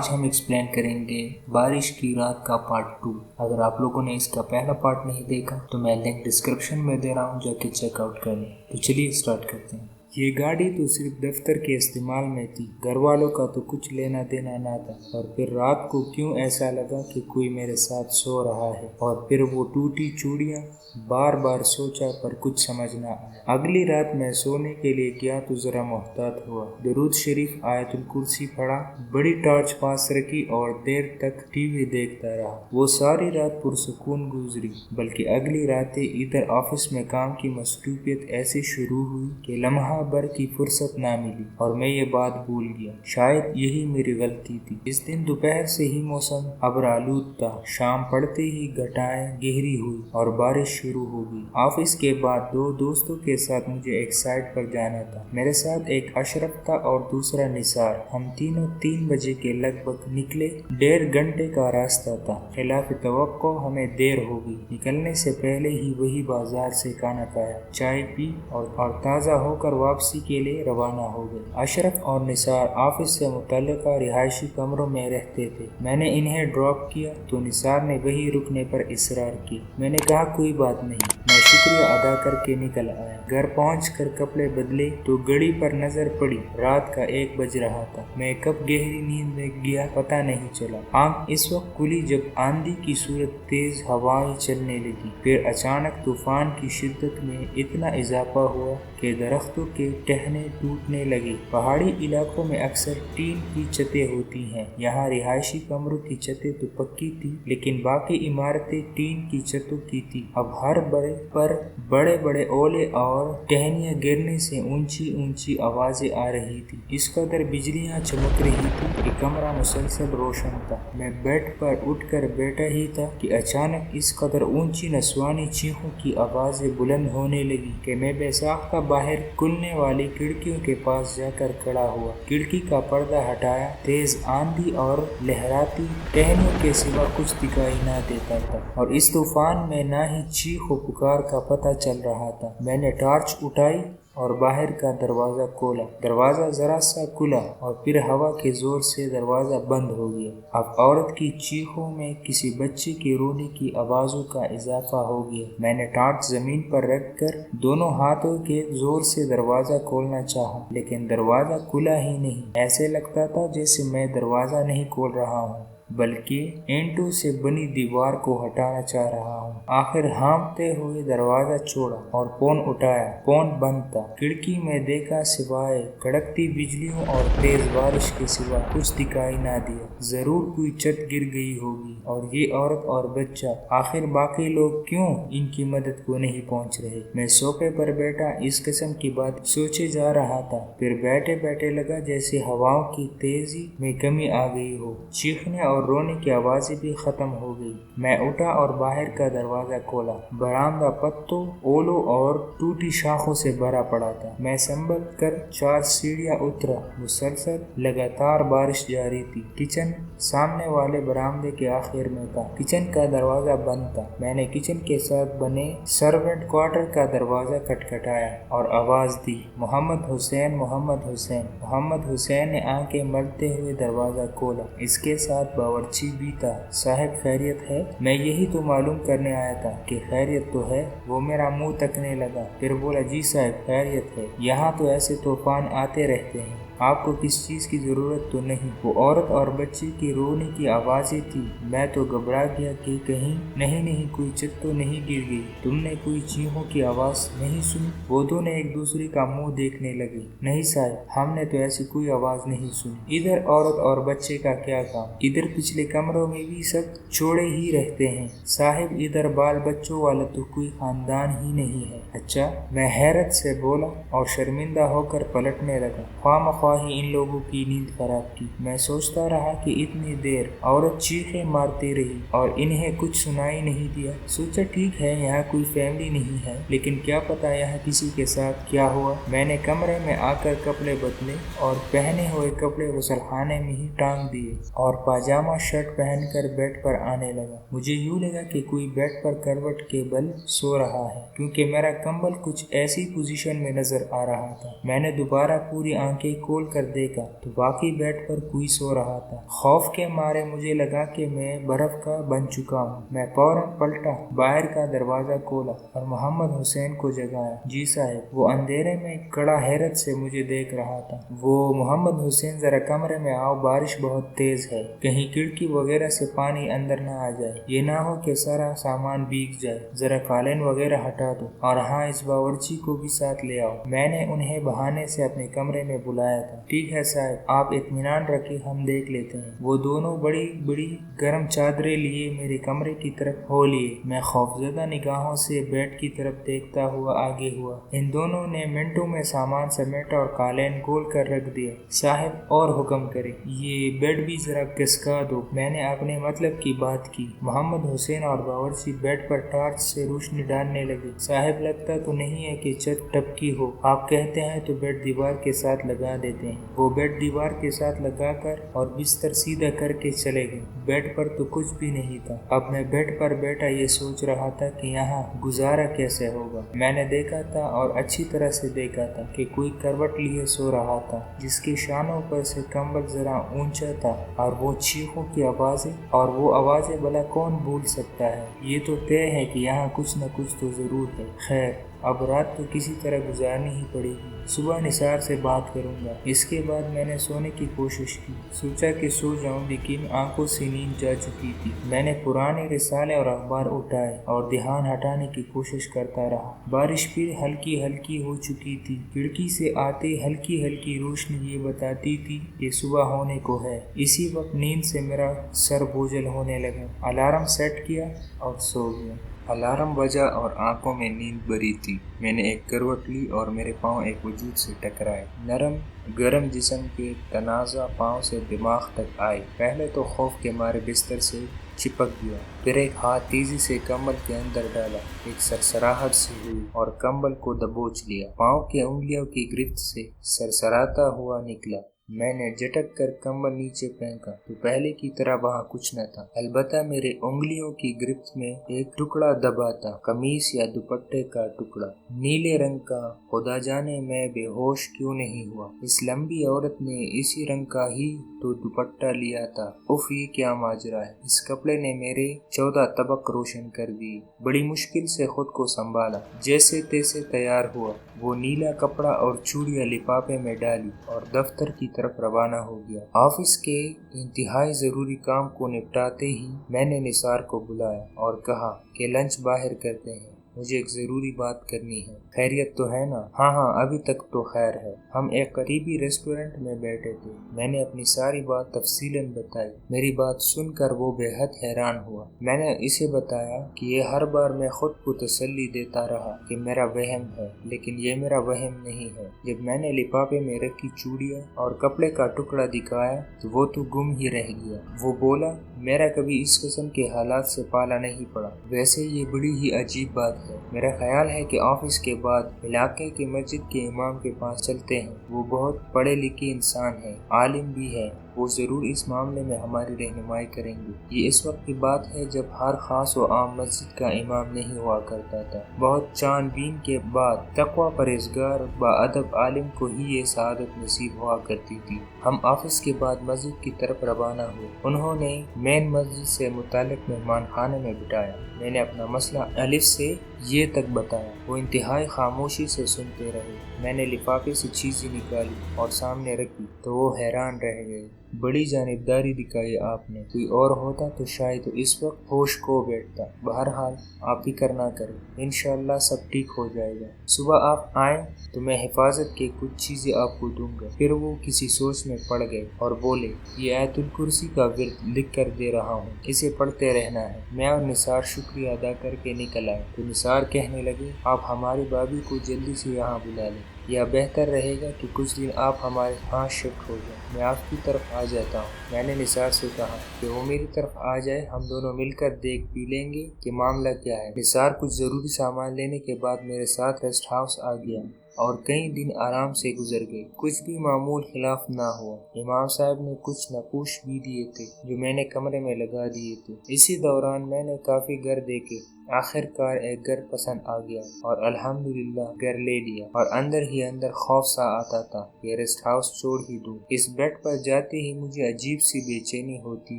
آج ہم ایکسپلین کریں گے بارش کی رات کا پارٹ 2۔ اگر آپ لوگوں نے اس کا پہلا پارٹ نہیں دیکھا تو میں لنک ڈسکرپشن میں دے رہا ہوں، جا کے چیک آؤٹ کر لیں۔ تو چلیے سٹارٹ کرتے ہیں۔ یہ گاڑی تو صرف دفتر کے استعمال میں تھی، گھر والوں کا تو کچھ لینا دینا نہ تھا۔ اور پھر رات کو کیوں ایسا لگا کہ کوئی میرے ساتھ سو رہا ہے، اور پھر وہ ٹوٹی چوڑیاں، بار بار سوچا پر کچھ سمجھ نہ آیا۔ اگلی رات میں سونے کے لیے گیا تو ذرا محتاط ہوا، درود شریف، آیت الکرسی پڑھا، بڑی ٹارچ پاس رکھی اور دیر تک ٹی وی دیکھتا رہا۔ وہ ساری رات پرسکون گزری، بلکہ اگلی راتیں ادھر آفس میں کام کی مصروفیت ایسے شروع ہوئی کہ لمحہ بھر کی فرصت نہ ملی اور میں یہ بات بھول گیا۔ شاید یہی میری غلطی تھی۔ اس دن دوپہر سے ہی موسم ابرآلود تھا، شام پڑتے ہی گھٹائیں گہری ہوئی اور بارش شروع ہو گئی۔ آفس کے بعد دو دوستوں کے ساتھ مجھے ایک سائٹ پر جانا تھا۔ میرے ساتھ ایک اشرف تھا اور دوسرا نثار۔ ہم تینوں 3 بجے کے لگ بھگ نکلے۔ 1.5 گھنٹے کا راستہ تھا، خلاف توقع ہمیں دیر ہو گئی۔ نکلنے سے پہلے ہی وہی بازار سے کھانا کھایا، چائے پی اور تازہ ہو کر واپسی کے لیے روانہ ہو گئے۔ اشرف اور نثار آفس سے متعلقہ رہائشی کمروں میں رہتے تھے۔ میں نے انہیں ڈراپ کیا تو نثار نے وہیں رکنے پر اصرار کیا۔ میں نے کہا کوئی بات نہیں، میں شکریہ ادا کر کے نکل آیا۔ گھر پہنچ کر کپڑے بدلے تو گھڑی پر نظر پڑی، رات کا 1 بج رہا تھا۔ میں کب گہری نیند میں گیا پتہ نہیں چلا۔ آنکھ اس وقت کھلی جب آندھی کی صورت تیز ہوائیں چلنے لگی، پھر اچانک طوفان کی شدت میں اتنا اضافہ ہوا کہ درختوں کے ٹہنے ٹوٹنے لگے۔ پہاڑی علاقوں میں اکثر ٹین کی چھتیں ہوتی ہیں، یہاں رہائشی کمروں کی چھتیں تو پکی تھی لیکن باقی عمارتیں ٹین کی چھتوں کی تھی۔ اب ہر بڑے بڑے اولے اور ٹہنیاں گرنے سے اونچی اونچی آوازیں آ رہی تھی۔ اس قدر بجلیاں چمک رہی تھی کہ کمرہ مسلسل روشن تھا۔ میں بیڈ پر اٹھ کر بیٹھا ہی تھا کہ اچانک اس قدر اونچی نسوانی چیخوں کی آوازیں بلند ہونے لگی کہ میں بے ساختہ باہر کھلنے والی کھڑکیوں کے پاس جا کر کھڑا ہوا۔ کھڑکی کا پردہ ہٹایا، تیز آندھی اور لہراتی ٹہنیوں کے سوا کچھ دکھائی نہ دیتا تھا، اور اس طوفان میں نہ ہی چیخ و پکار کا پتہ چل رہا تھا۔ میں نے ٹارچ اٹھائی اور باہر کا دروازہ کھولا۔ دروازہ ذرا سا کھلا اور پھر ہوا کے زور سے دروازہ بند ہو گیا۔ اب عورت کی چیخوں میں کسی بچے کے رونے کی آوازوں کا اضافہ ہو گیا۔ میں نے ٹارچ زمین پر رکھ کر دونوں ہاتھوں کے زور سے دروازہ کھولنا چاہا، لیکن دروازہ کھلا ہی نہیں۔ ایسے لگتا تھا جیسے میں دروازہ نہیں کھول رہا ہوں بلکہ اینٹوں سے بنی دیوار کو ہٹانا چاہ رہا ہوں۔ آخر ہانپتے ہوئے دروازہ چھوڑا اور فون اٹھایا۔ فون بند تھا۔ کھڑکی میں دیکھا، سوائے کڑکتی بجلیوں اور تیز بارش کے سوا کچھ دکھائی نہ دیا۔ ضرور کوئی چھت گر گئی ہوگی اور یہ عورت اور بچہ، آخر باقی لوگ کیوں ان کی مدد کو نہیں پہنچ رہے؟ میں صوفے پر بیٹھا اس قسم کی بات سوچے جا رہا تھا، پھر بیٹھے بیٹھے لگا جیسے ہواؤں کی تیزی میں کمی آ گئی ہو، چیخنے اور رونے کی آوازیں بھی ختم ہو گئی۔ میں اٹھا اور باہر کا دروازہ کھولا۔ برآمدہ پتوں، اولوں اور ٹوٹی شاخوں سے بھرا پڑا تھا۔ میں سنبھل کر 4 سیڑھیاں اترا۔ مسلسل لگاتار بارش جاری تھی۔ کچن سامنے والے برآمدے کے آخر میں تھا۔ کچن کا دروازہ بند تھا۔ میں نے کچن کے ساتھ بنے سرونٹ کوارٹر کا دروازہ کھٹکھٹایا اور آواز دی، محمد حسین، محمد حسین۔ محمد حسین نے آنکھیں ملتے ہوئے دروازہ کھولا۔ اس کے ساتھ باورچی بھی تھا۔ صاحب خیریت ہے؟ میں یہی تو معلوم کرنے آیا تھا کہ خیریت تو ہے۔ وہ میرا منہ تکنے لگا، پھر بولا، جی صاحب خیریت ہے، یہاں تو ایسے طوفان آتے رہتے ہیں، آپ کو کس چیز کی ضرورت تو نہیں؟ وہ عورت اور بچے کی رونے کی آوازیں تھی۔ میں تو گھبرا گیا کہ کہیں نہیں کوئی چھت تو نہیں گر گئی؟ تم نے کوئی چیخوں کی آواز نہیں سنی؟ وہ دونوں ایک دوسرے کا منہ دیکھنے لگے۔ نہیں صاحب، ہم نے تو ایسی کوئی آواز نہیں سنی۔ ادھر عورت اور بچے کا کیا کام؟ ادھر پچھلے کمروں میں بھی سب چھوڑے ہی رہتے ہیں صاحب، ادھر بال بچوں والا تو کوئی خاندان ہی نہیں ہے۔ اچھا، میں حیرت سے بولا اور شرمندہ ہو کر پلٹنے لگا۔ خواہ مخواہ ہی ان لوگوں کی نیند خراب کی۔ میں سوچتا رہا کہ اتنی دیر عورت چیخیں مارتی رہی اور انہیں کچھ سنائی نہیں دیا۔ سوچا ٹھیک ہے، یہاں کوئی فیملی نہیں ہے، لیکن کیا پتا یہاں کسی کے ساتھ کیا ہوا۔ میں نے کمرے میں آ کر کپڑے بدلے اور پہنے ہوئے کپڑے غسل خانے میں ہی ٹانگ دیے اور پاجامہ شرٹ پہن کر بیڈ پر آنے لگا۔ مجھے یوں لگا کہ کوئی بیڈ پر کروٹ کے بل سو رہا ہے، کیونکہ میرا کمبل کچھ ایسی پوزیشن میں نظر آ رہا تھا۔ میں نے دوبارہ پوری آنکھیں کھول کھول کر دیکھا تو واقعی بیڈ پر کوئی سو رہا تھا۔ خوف کے مارے مجھے لگا کہ میں برف کا بن چکا ہوں۔ میں فوراً پلٹا، باہر کا دروازہ کھولا اور محمد حسین کو جگایا۔ جی صاحب۔ وہ اندھیرے میں کڑا حیرت سے مجھے دیکھ رہا تھا۔ وہ محمد حسین ذرا کمرے میں آؤ، بارش بہت تیز ہے، کہیں کھڑکی وغیرہ سے پانی اندر نہ آ جائے، یہ نہ ہو کہ سارا سامان بھیگ جائے، ذرا قالین وغیرہ ہٹا دو، اور ہاں اس باورچی کو بھی ساتھ لے آؤ۔ میں نے انہیں بہانے سے اپنے کمرے میں بلایا تھا۔ ٹھیک ہے صاحب، آپ اطمینان رکھیں، ہم دیکھ لیتے ہیں۔ وہ دونوں بڑی بڑی گرم چادریں لیے میرے کمرے کی طرف ہو لیے۔ میں خوفزدہ نگاہوں سے بیڈ کی طرف دیکھتا ہوا آگے ہوا۔ ان دونوں نے منٹوں میں سامان سمیٹا اور قالین کھول کر رکھ دیا۔ صاحب اور حکم کریں، یہ بیڈ بھی ذرا کسکا دو۔ میں نے اپنے مطلب کی بات کی۔ محمد حسین اور باورچی بیڈ پر ٹارچ سے روشنی ڈالنے لگے۔ صاحب لگتا تو نہیں ہے کہ چھت ٹپکی ہو، آپ کہتے ہیں تو بیڈ دیوار کے ساتھ لگا دیتے ہیں۔ وہ بیڈ دیوار کے ساتھ لگا کر اور بستر سیدھا کر کے چلے گئے۔ بیڈ پر تو کچھ بھی نہیں تھا۔ اب میں بیڈ پر بیٹھا یہ سوچ رہا تھا کہ یہاں گزارا کیسے ہوگا۔ میں نے دیکھا تھا اور اچھی طرح سے دیکھا تھا کہ کوئی کروٹ لیے سو رہا تھا، جس کے شانوں پر سے کمبل ذرا اونچا تھا، اور وہ چیخوں کی آوازیں، اور وہ آوازیں بھلا کون بھول سکتا ہے۔ یہ تو طے ہے کہ یہاں کچھ نہ کچھ تو ضرور ہے۔ خیر، اب رات تو کسی طرح گزارنی ہی پڑے گی۔ صبح نثار سے بات کروں گا۔ اس کے بعد میں نے سونے کی کوشش کی، سوچا کہ سو جاؤں، لیکن آنکھوں سے نیند جا چکی تھی۔ میں نے پرانے رسالے اور اخبار اٹھائے اور دھیان ہٹانے کی کوشش کرتا رہا۔ بارش پھر ہلکی ہلکی ہو چکی تھی۔ کھڑکی سے آتے ہلکی ہلکی روشنی یہ بتاتی تھی کہ صبح ہونے کو ہے۔ اسی وقت نیند سے میرا سر بوجھل ہونے لگا۔ الارم سیٹ کیا اور سو گیا۔ الارم بجا اور آنکھوں میں نیند بھری تھی۔ میں نے ایک کروٹ لی اور میرے پاؤں ایک وجود سے ٹکرائے۔ نرم گرم جسم کے تنازع پاؤں سے دماغ تک آئے۔ پہلے تو خوف کے مارے بستر سے چپک گیا، پھر ایک ہاتھ تیزی سے کمبل کے اندر ڈالا، ایک سرسراہٹ سی ہوئی اور کمبل کو دبوچ لیا۔ پاؤں کے انگلیوں کی گرفت سے سرسراتا ہوا نکلا۔ میں نے جھٹک کر کمبل نیچے پھینکا تو پہلے کی طرح وہاں کچھ نہ تھا، البتہ میرے انگلیوں کی گرفت میں ایک ٹکڑا دبا تھا، قمیص یا دوپٹے کا ٹکڑا، نیلے رنگ کا۔ خدا جانے میں بے ہوش کیوں نہیں ہوا۔ اس لمبی عورت نے اسی رنگ کا ہی تو دوپٹہ لیا تھا۔ اف، یہ کیا ماجرا ہے۔ اس کپڑے نے میرے 14 طبق روشن کر دی۔ بڑی مشکل سے خود کو سنبھالا، جیسے تیسے تیار ہوا۔ وہ نیلا کپڑا اور چوڑیاں لفافے میں ڈالی اور دفتر کی طرف روانہ ہو گیا۔ آفس کے انتہائی ضروری کام کو نپٹاتے ہی میں نے نثار کو بلایا اور کہا کہ لنچ باہر کرتے ہیں، مجھے ایک ضروری بات کرنی ہے۔ خیریت تو ہے نا؟ ہاں، ابھی تک تو خیر ہے۔ ہم ایک قریبی ریسٹورنٹ میں بیٹھے تھے۔ میں نے اپنی ساری بات تفصیلاً بتائی۔ میری بات سن کر وہ بے حد حیران ہوا۔ میں نے اسے بتایا کہ یہ ہر بار میں خود کو تسلی دیتا رہا کہ میرا وہم ہے، لیکن یہ میرا وہم نہیں ہے۔ جب میں نے لفافے میں رکھی چوڑیاں اور کپڑے کا ٹکڑا دکھایا تو وہ تو گم ہی رہ گیا۔ وہ بولا، میرا کبھی اس قسم کے حالات سے پالا نہیں پڑا، ویسے یہ بڑی ہی عجیب بات ہے۔ میرا خیال ہے کہ آفس کے بعد علاقے کی مسجد کے امام کے پاس چلتے ہیں، وہ بہت پڑھے لکھے انسان ہیں، عالم بھی ہے، وہ ضرور اس معاملے میں ہماری رہنمائی کریں گے۔ یہ اس وقت کی بات ہے جب ہر خاص و عام مسجد کا امام نہیں ہوا کرتا تھا۔ بہت چھان بین کے بعد تقوی پرہیزگار باادب عالم کو ہی یہ سعادت نصیب ہوا کرتی تھی۔ ہم آفس کے بعد مسجد کی طرف روانہ ہوئے۔ انہوں نے مین مسجد سے متعلق مہمان خانے میں بٹھایا۔ میں نے اپنا مسئلہ الف سے یہ تک بتایا۔ وہ انتہائی خاموشی سے سنتے رہے۔ میں نے لفافے سے چیزیں نکالی اور سامنے رکھی تو وہ حیران رہ گئے۔ بڑی جانبداری دکھائی آپ نے، کوئی اور ہوتا تو شاید اس وقت ہوش کھو بیٹھتا۔ بہرحال آپ فکر نہ کریں، انشاءاللہ سب ٹھیک ہو جائے گا۔ صبح آپ آئیں تو میں حفاظت کے کچھ چیزیں آپ کو دوں گا۔ پھر وہ کسی سوچ میں پڑ گئے اور بولے، یہ آیت الکرسی کا ورد لکھ کر دے رہا ہوں، اسے پڑھتے رہنا ہے۔ میں اور نثار شکریہ ادا کر کے نکل آئے تو نثار کہنے لگے، آپ ہماری بھابھی کو جلدی سے یہاں بلا لیں، یا بہتر رہے گا کہ کچھ دن آپ ہمارے ہاں شفٹ ہو جائیں، میں آپ کی طرف آ جاتا ہوں۔ میں نے نثار سے کہا کہ وہ میری طرف آ جائے، ہم دونوں مل کر دیکھ بھی لیں گے کہ معاملہ کیا ہے۔ نثار کچھ ضروری سامان لینے کے بعد میرے ساتھ ریسٹ ہاؤس آ گیا اور کئی دن آرام سے گزر گئے، کچھ بھی معمول خلاف نہ ہوا۔ امام صاحب نے کچھ نقوش بھی دیے تھے جو میں نے کمرے میں لگا دیے تھے۔ اسی دوران میں نے کافی گھر دیکھے، آخر کار ایک گھر پسند آ گیا اور الحمدللہ گھر لے لیا، اور اندر ہی اندر خوف سا آتا تھا کہ ریسٹ ہاؤس چھوڑ ہی دوں۔ اس بیڈ پر جاتے ہی مجھے عجیب سی بے چینی ہوتی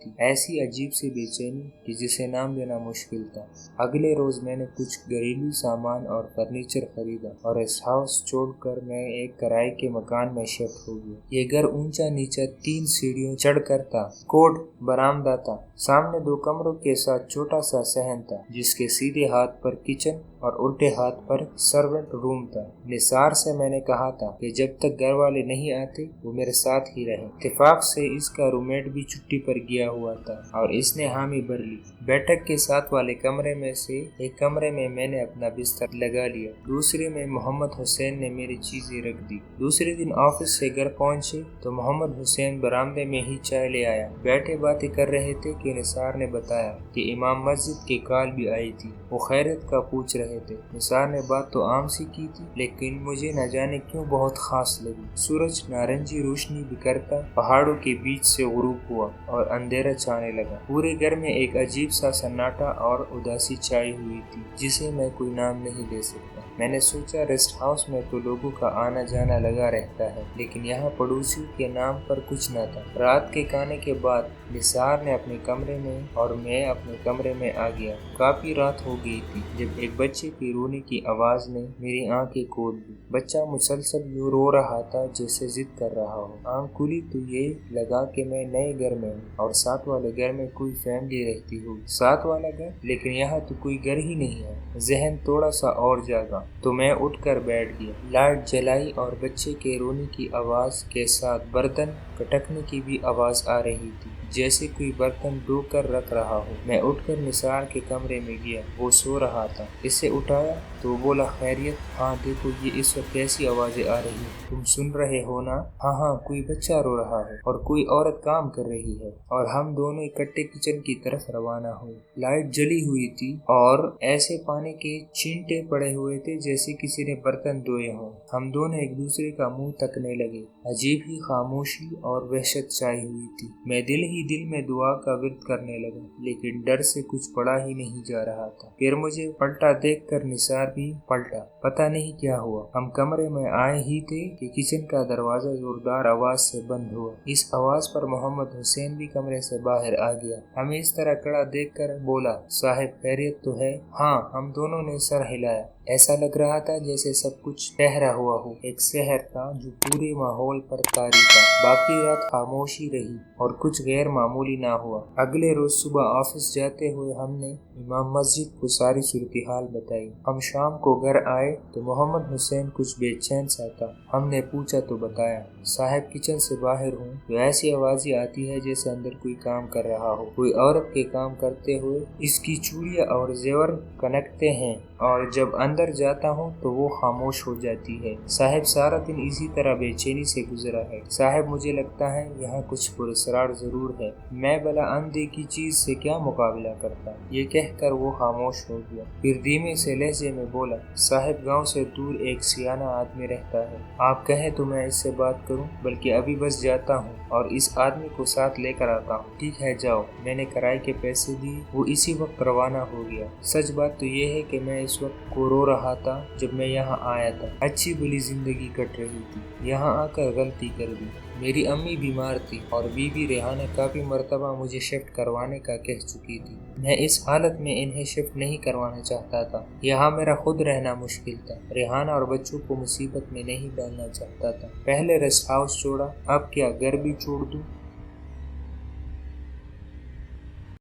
تھی، ایسی عجیب سی بے چینی کہ جسے نام دینا مشکل تھا۔ اگلے روز میں نے کچھ گھریلو سامان اور فرنیچر خریدا اور ریسٹ ہاؤس چھوڑ کر میں ایک کرائے کے مکان میں شفٹ ہو گیا۔ یہ گھر اونچا نیچا 3 سیڑھیوں چڑھ کر تھا۔ کوٹ برآمدہ تھا، سامنے 2 کمروں کے ساتھ چھوٹا سا صحن تھا جس کے سیدھے ہاتھ پر کچن اور الٹے ہاتھ پر سرونٹ روم تھا۔ نثار سے میں نے کہا تھا کہ جب تک گھر والے نہیں آتے وہ میرے ساتھ ہی رہے۔ اتفاق سے اس کا روممیٹ بھی چھٹی پر گیا ہوا تھا اور اس نے حامی بھر لی۔ بیٹھک کے ساتھ والے کمرے میں سے ایک کمرے میں نے اپنا بستر لگا لیا، دوسرے میں محمد حسین نے میری چیزیں رکھ دی۔ دوسرے دن آفس سے گھر پہنچے تو محمد حسین برآمدے میں ہی چائے لے آیا۔ بیٹھے باتیں کر رہے تھے کہ نثار نے بتایا کہ امام مسجد کی کال بھی آئی تھی، وہ خیریت کا پوچھ رہے تھے۔ نثار نے بات تو عام سی کی تھی لیکن مجھے نہ جانے کیوں بہت خاص لگی۔ سورج نارنجی روشنی بکھرتا پہاڑوں کے بیچ سے غروب ہوا اور اندھیرا چھانے لگا۔ پورے گھر میں ایک عجیب سا سناٹا اور اداسی چھائی ہوئی تھی جسے میں کوئی نام نہیں دے سکتا۔ میں نے سوچا ریسٹ ہاؤس میں تو لوگوں کا آنا جانا لگا رہتا ہے لیکن یہاں پڑوسیوں کے نام پر کچھ نہ تھا۔ رات کے کھانے کے بعد نثار نے اپنے کمرے میں اور میں اپنے کمرے میں آ گیا۔ کافی رات ہو گئی تھی جب ایک بچے کی رونے کی آواز نے میری آنکھیں کھول دی۔ بچہ مسلسل یوں رو رہا تھا جیسے ضد کر رہا ہو۔ آنکھ کھلی تو یہ لگا کہ میں نئے گھر میں ہوں اور ساتھ والے گھر میں کوئی فیملی رہتی ہو۔ ساتھ والا گھر؟ لیکن یہاں تو کوئی گھر ہی نہیں ہے۔ ذہن تھوڑا سا اور جاگا تو میں اٹھ کر بیٹھ گیا۔ لائٹ جلائی اور بچے کے رونے کی آواز کے ساتھ برتن کھٹکنے کی بھی آواز آ رہی تھی جیسے کوئی برتن دھو کر رکھ رہا ہو۔ میں اٹھ کر نثار کے کمرے میں گیا، وہ سو رہا تھا۔ اسے اٹھایا تو وہ بولا خیریت؟ ہاں دیکھو یہ اس وقت کیسی آوازیں آ رہی ہیں، تم سن رہے ہو نا؟ ہاں کوئی بچہ رو رہا ہے اور کوئی عورت کام کر رہی ہے اور ہم دونوں اکٹھے کچن کی طرف روانہ ہوئے۔ لائٹ جلی ہوئی تھی اور ایسے پانی کے چھینٹے پڑے ہوئے تھے جیسے کسی نے برتن دھوئے ہوں۔ ہم دونوں ایک دوسرے کا منہ تکنے لگے۔ عجیب ہی خاموشی اور وحشت چھائی ہوئی تھی۔ میں دل ہی دل میں دعا کا ورد کرنے لگا لیکن ڈر سے کچھ پڑا ہی نہیں جا رہا تھا۔ پھر مجھے پلٹا دیکھ کر نثار بھی پلٹا۔ پتہ نہیں کیا ہوا، ہم کمرے میں آئے ہی تھے کہ کچن کا دروازہ زوردار آواز سے بند ہوا۔ اس آواز پر محمد حسین بھی کمرے سے باہر آ گیا۔ ہمیں اس طرح کھڑا دیکھ کر بولا صاحب خیریت تو ہے؟ ہاں، ہم دونوں نے سر ہلایا۔ ایسا لگ رہا تھا جیسے سب کچھ ٹھہرا ہوا ہو، ایک سحر تھا جو پورے ماحول پر طاری تھا۔ باقی رات خاموشی رہی اور کچھ غیر معمولی نہ ہوا۔ اگلے روز صبح آفس جاتے ہوئے ہم نے امام مسجد کو ساری صورتحال بتائی۔ ہم شام کو گھر آئے تو محمد حسین کچھ بے چین سا تھا۔ ہم نے پوچھا تو بتایا صاحب کچن سے باہر ہوں تو ایسی آوازیں آتی ہے جیسے اندر کوئی کام کر رہا ہو، کوئی عورت کے کام کرتے ہوئے اس کی چوڑیاں اور زیور کھنکتے ہیں، اور جب اندر جاتا ہوں تو وہ خاموش ہو جاتی ہے۔ صاحب سارا دن اسی طرح بے چینی سے گزرا ہے۔ صاحب مجھے لگتا ہے یہاں کچھ پراسرار ضرور ہے، میں بلا اندیکھی چیز سے کیا مقابلہ کرتا۔ یہ کہہ کر وہ خاموش ہو گیا، پھر دھیمے سے لہجے میں بولا صاحب گاؤں سے دور ایک سیانہ آدمی رہتا ہے، آپ کہیں تو میں اس سے بات کروں، بلکہ ابھی بس جاتا ہوں اور اس آدمی کو ساتھ لے کر آتا ہوں۔ ٹھیک ہے جاؤ۔ میں نے کرائے کے پیسے دیے، وہ اسی وقت روانہ ہو گیا۔ سچ بات تو یہ ہے کہ میں اس وقت کو رو رہا تھا جب میں یہاں آیا تھا۔ اچھی بلی زندگی کٹ رہی تھی، یہاں آ کر غلطی کر دی۔ میری امی بیمار تھی اور بی بی ریحانہ کافی مرتبہ مجھے شفٹ کروانے کا کہہ چکی تھی۔ میں اس حالت میں انہیں شفٹ نہیں کروانا چاہتا تھا، یہاں میرا خود رہنا مشکل تھا۔ ریحانہ اور بچوں کو مصیبت میں نہیں ڈالنا چاہتا تھا۔ پہلے ریسٹ ہاؤس چھوڑا، اب کیا گھر بھی چھوڑ دوں؟